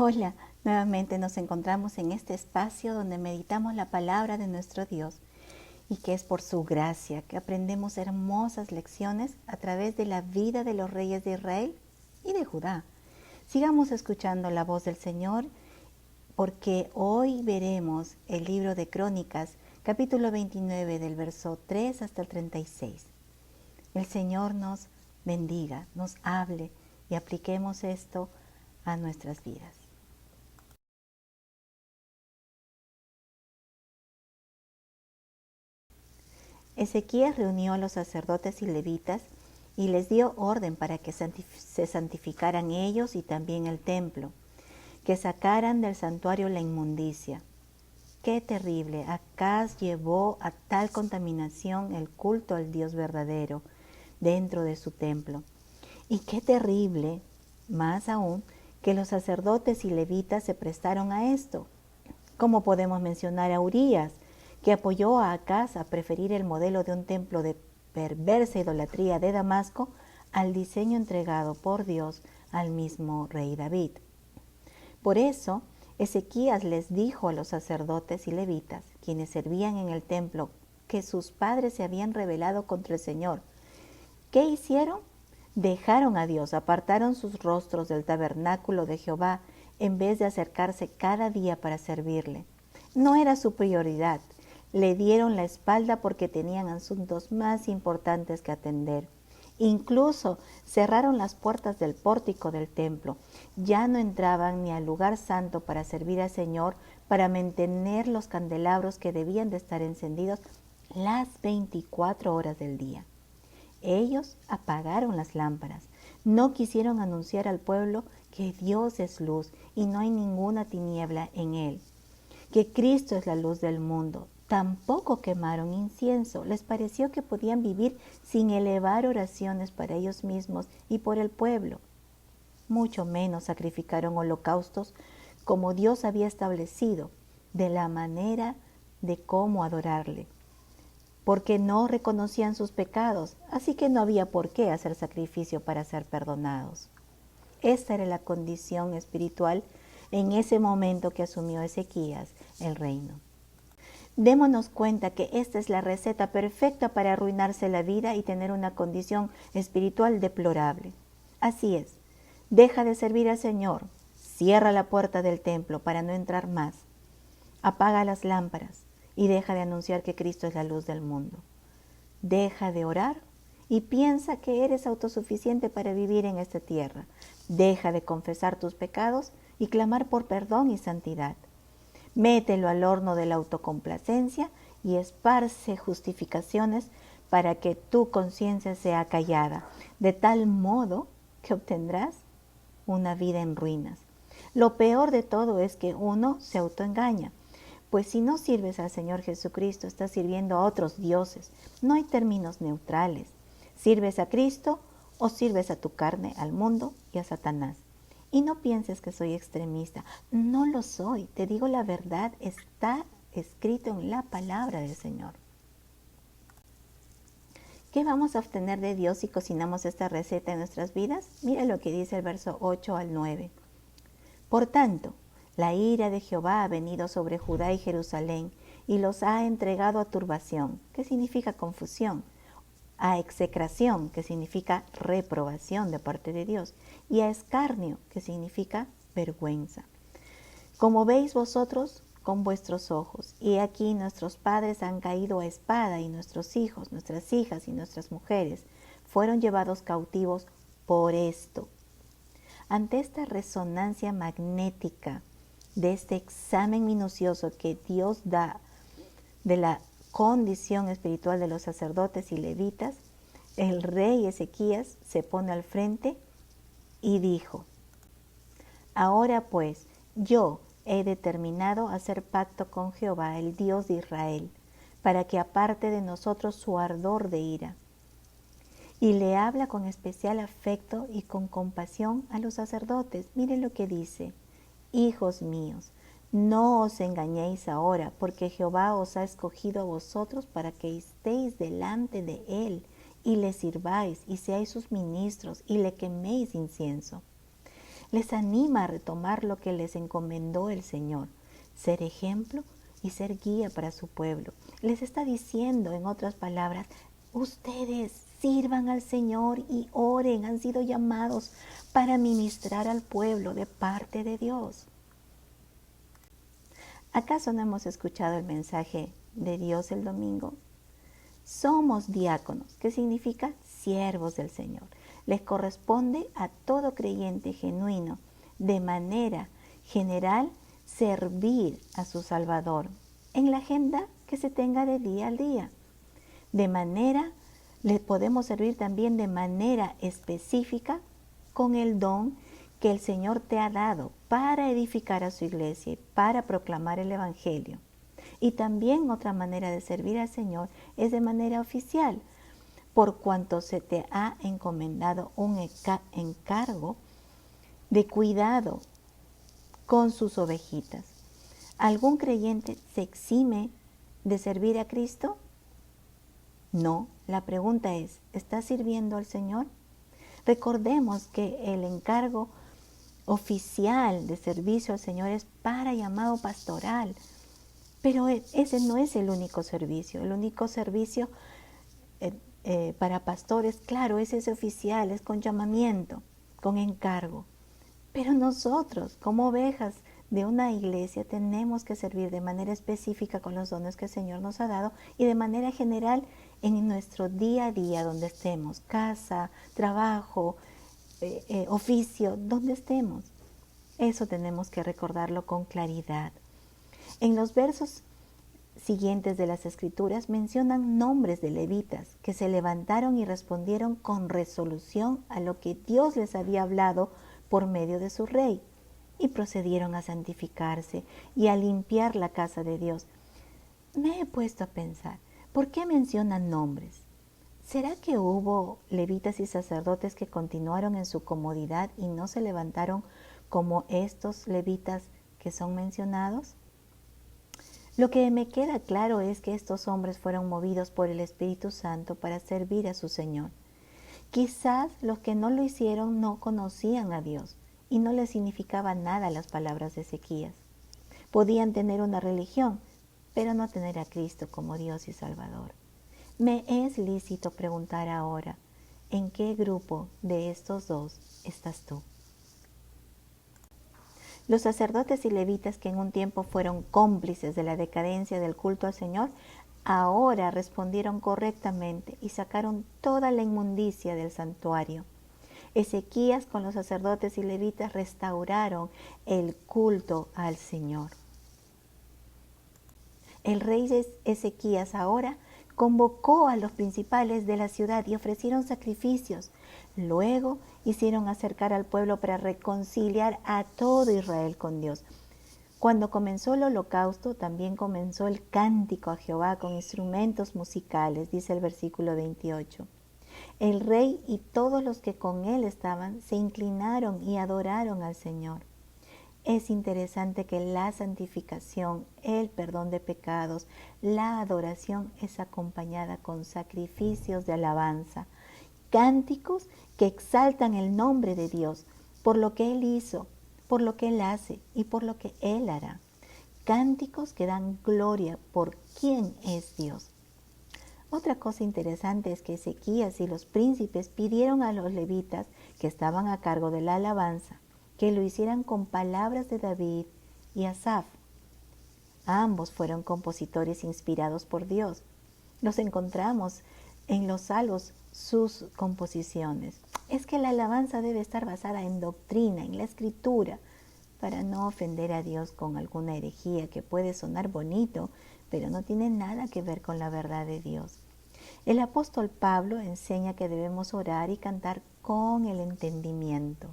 Hola, nuevamente nos encontramos en este espacio donde meditamos la palabra de nuestro Dios y que es por su gracia que aprendemos hermosas lecciones a través de la vida de los reyes de Israel y de Judá. Sigamos escuchando la voz del Señor porque hoy veremos el libro de Crónicas, capítulo 29 del verso 3 hasta el 36. El Señor nos bendiga, nos hable y apliquemos esto a nuestras vidas. Ezequías reunió a los sacerdotes y levitas y les dio orden para que se santificaran ellos y también el templo, que sacaran del santuario la inmundicia. Qué terrible, Acaz llevó a tal contaminación el culto al Dios verdadero dentro de su templo. Y qué terrible, más aún, que los sacerdotes y levitas se prestaron a esto. ¿Cómo podemos mencionar a Urías, que apoyó a Acaz a preferir el modelo de un templo de perversa idolatría de Damasco al diseño entregado por Dios al mismo rey David? Por eso, Ezequías les dijo a los sacerdotes y levitas, quienes servían en el templo, que sus padres se habían rebelado contra el Señor. ¿Qué hicieron? Dejaron a Dios, apartaron sus rostros del tabernáculo de Jehová en vez de acercarse cada día para servirle. No era su prioridad. Le dieron la espalda porque tenían asuntos más importantes que atender. Incluso cerraron las puertas del pórtico del templo. Ya no entraban ni al lugar santo para servir al Señor, para mantener los candelabros que debían de estar encendidos las 24 horas del día. Ellos apagaron las lámparas. No quisieron anunciar al pueblo que Dios es luz y no hay ninguna tiniebla en él, que Cristo es la luz del mundo. Tampoco quemaron incienso. Les pareció que podían vivir sin elevar oraciones para ellos mismos y por el pueblo. Mucho menos sacrificaron holocaustos como Dios había establecido, de la manera de cómo adorarle, porque no reconocían sus pecados, así que no había por qué hacer sacrificio para ser perdonados. Esta era la condición espiritual en ese momento que asumió Ezequías el reino. Démonos cuenta que esta es la receta perfecta para arruinarse la vida y tener una condición espiritual deplorable. Así es, deja de servir al Señor, cierra la puerta del templo para no entrar más, apaga las lámparas y deja de anunciar que Cristo es la luz del mundo. Deja de orar y piensa que eres autosuficiente para vivir en esta tierra. Deja de confesar tus pecados y clamar por perdón y santidad. Mételo al horno de la autocomplacencia y esparce justificaciones para que tu conciencia sea callada, de tal modo que obtendrás una vida en ruinas. Lo peor de todo es que uno se autoengaña, pues si no sirves al Señor Jesucristo, estás sirviendo a otros dioses. No hay términos neutrales. ¿Sirves a Cristo o sirves a tu carne, al mundo y a Satanás? Y no pienses que soy extremista. No lo soy. Te digo la verdad, está escrito en la palabra del Señor. ¿Qué vamos a obtener de Dios si cocinamos esta receta en nuestras vidas? Mira lo que dice el verso 8 al 9. Por tanto, la ira de Jehová ha venido sobre Judá y Jerusalén y los ha entregado a turbación, que significa confusión, a execración, que significa reprobación de parte de Dios, y a escarnio, que significa vergüenza. Como veis vosotros con vuestros ojos, y aquí nuestros padres han caído a espada, y nuestros hijos, nuestras hijas y nuestras mujeres fueron llevados cautivos por esto. Ante esta resonancia magnética de este examen minucioso que Dios da de la condición espiritual de los sacerdotes y levitas, el rey Ezequías se pone al frente y dijo: ahora pues, yo he determinado hacer pacto con Jehová, el Dios de Israel, para que aparte de nosotros su ardor de ira. Y le habla con especial afecto y con compasión a los sacerdotes. Miren lo que dice: hijos míos, no os engañéis ahora, porque Jehová os ha escogido a vosotros para que estéis delante de él y le sirváis y seáis sus ministros y le queméis incienso. Les anima a retomar lo que les encomendó el Señor, ser ejemplo y ser guía para su pueblo. Les está diciendo, en otras palabras, ustedes sirvan al Señor y oren, han sido llamados para ministrar al pueblo de parte de Dios. ¿Acaso no hemos escuchado el mensaje de Dios el domingo? Somos diáconos, que significa siervos del Señor. Les corresponde a todo creyente genuino, de manera general, servir a su Salvador en la agenda que se tenga de día al día. Les podemos servir también de manera específica con el don que el Señor te ha dado para edificar a su iglesia y para proclamar el Evangelio. Y también otra manera de servir al Señor es de manera oficial, por cuanto se te ha encomendado un encargo de cuidado con sus ovejitas. ¿Algún creyente se exime de servir a Cristo? No, la pregunta es, ¿estás sirviendo al Señor? Recordemos que el encargo oficial de servicio al Señor es para llamado pastoral, pero ese no es el único servicio. El único servicio para pastores, claro, es ese oficial, es con llamamiento, con encargo. Pero nosotros, como ovejas de una iglesia, tenemos que servir de manera específica con los dones que el Señor nos ha dado y de manera general en nuestro día a día, donde estemos, casa, trabajo, oficio, donde estemos. Eso tenemos que recordarlo con claridad. En los versos siguientes de las Escrituras mencionan nombres de levitas que se levantaron y respondieron con resolución a lo que Dios les había hablado por medio de su rey, y procedieron a santificarse y a limpiar la casa de Dios. Me he puesto a pensar, ¿por qué mencionan nombres? ¿Será que hubo levitas y sacerdotes que continuaron en su comodidad y no se levantaron como estos levitas que son mencionados? Lo que me queda claro es que estos hombres fueron movidos por el Espíritu Santo para servir a su Señor. Quizás los que no lo hicieron no conocían a Dios y no les significaba nada las palabras de Ezequías. Podían tener una religión, pero no tener a Cristo como Dios y Salvador. Me es lícito preguntar ahora, ¿en qué grupo de estos dos estás tú? Los sacerdotes y levitas, que en un tiempo fueron cómplices de la decadencia del culto al Señor, ahora respondieron correctamente y sacaron toda la inmundicia del santuario. Ezequías con los sacerdotes y levitas restauraron el culto al Señor. El rey Ezequías ahora convocó a los principales de la ciudad y ofrecieron sacrificios. Luego hicieron acercar al pueblo para reconciliar a todo Israel con Dios. Cuando comenzó el holocausto, también comenzó el cántico a Jehová con instrumentos musicales, dice el versículo 28. El rey y todos los que con él estaban se inclinaron y adoraron al Señor. Es interesante que la santificación, el perdón de pecados, la adoración es acompañada con sacrificios de alabanza, cánticos que exaltan el nombre de Dios por lo que Él hizo, por lo que Él hace y por lo que Él hará. Cánticos que dan gloria por quién es Dios. Otra cosa interesante es que Ezequías y los príncipes pidieron a los levitas que estaban a cargo de la alabanza que lo hicieran con palabras de David y Asaf. Ambos fueron compositores inspirados por Dios. Los encontramos en los salmos, sus composiciones. Es que la alabanza debe estar basada en doctrina, en la escritura, para no ofender a Dios con alguna herejía que puede sonar bonito, pero no tiene nada que ver con la verdad de Dios. El apóstol Pablo enseña que debemos orar y cantar con el entendimiento.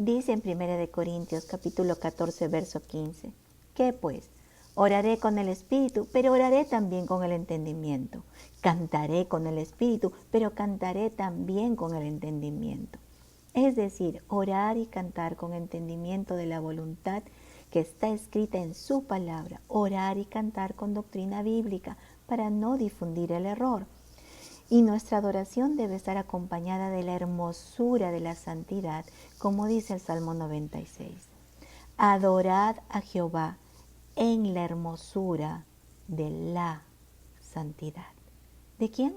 Dice en 1 Corintios capítulo 14, verso 15, ¿qué pues? Oraré con el Espíritu, pero oraré también con el entendimiento. Cantaré con el Espíritu, pero cantaré también con el entendimiento. Es decir, orar y cantar con entendimiento de la voluntad que está escrita en su palabra. Orar y cantar con doctrina bíblica para no difundir el error. Y nuestra adoración debe estar acompañada de la hermosura de la santidad, como dice el Salmo 96. Adorad a Jehová en la hermosura de la santidad. ¿De quién?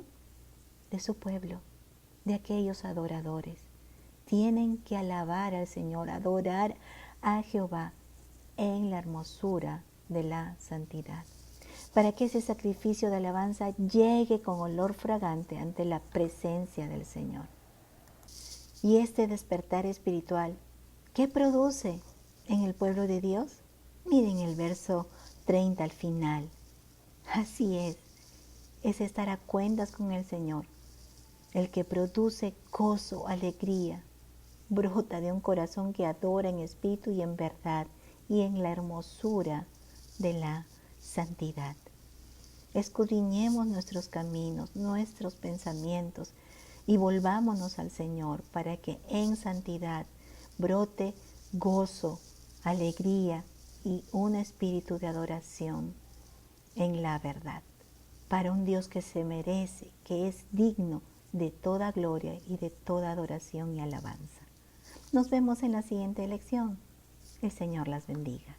De su pueblo, de aquellos adoradores. Tienen que alabar al Señor, adorar a Jehová en la hermosura de la santidad, para que ese sacrificio de alabanza llegue con olor fragante ante la presencia del Señor. Y este despertar espiritual, ¿qué produce en el pueblo de Dios? Miren el verso 30 al final. Así es estar a cuentas con el Señor. El que produce gozo, alegría, brota de un corazón que adora en espíritu y en verdad y en la hermosura de la santidad. Escudriñemos nuestros caminos, nuestros pensamientos y volvámonos al Señor para que en santidad brote gozo, alegría y un espíritu de adoración en la verdad, para un Dios que se merece, que es digno de toda gloria y de toda adoración y alabanza. Nos vemos en la siguiente lección. El Señor las bendiga.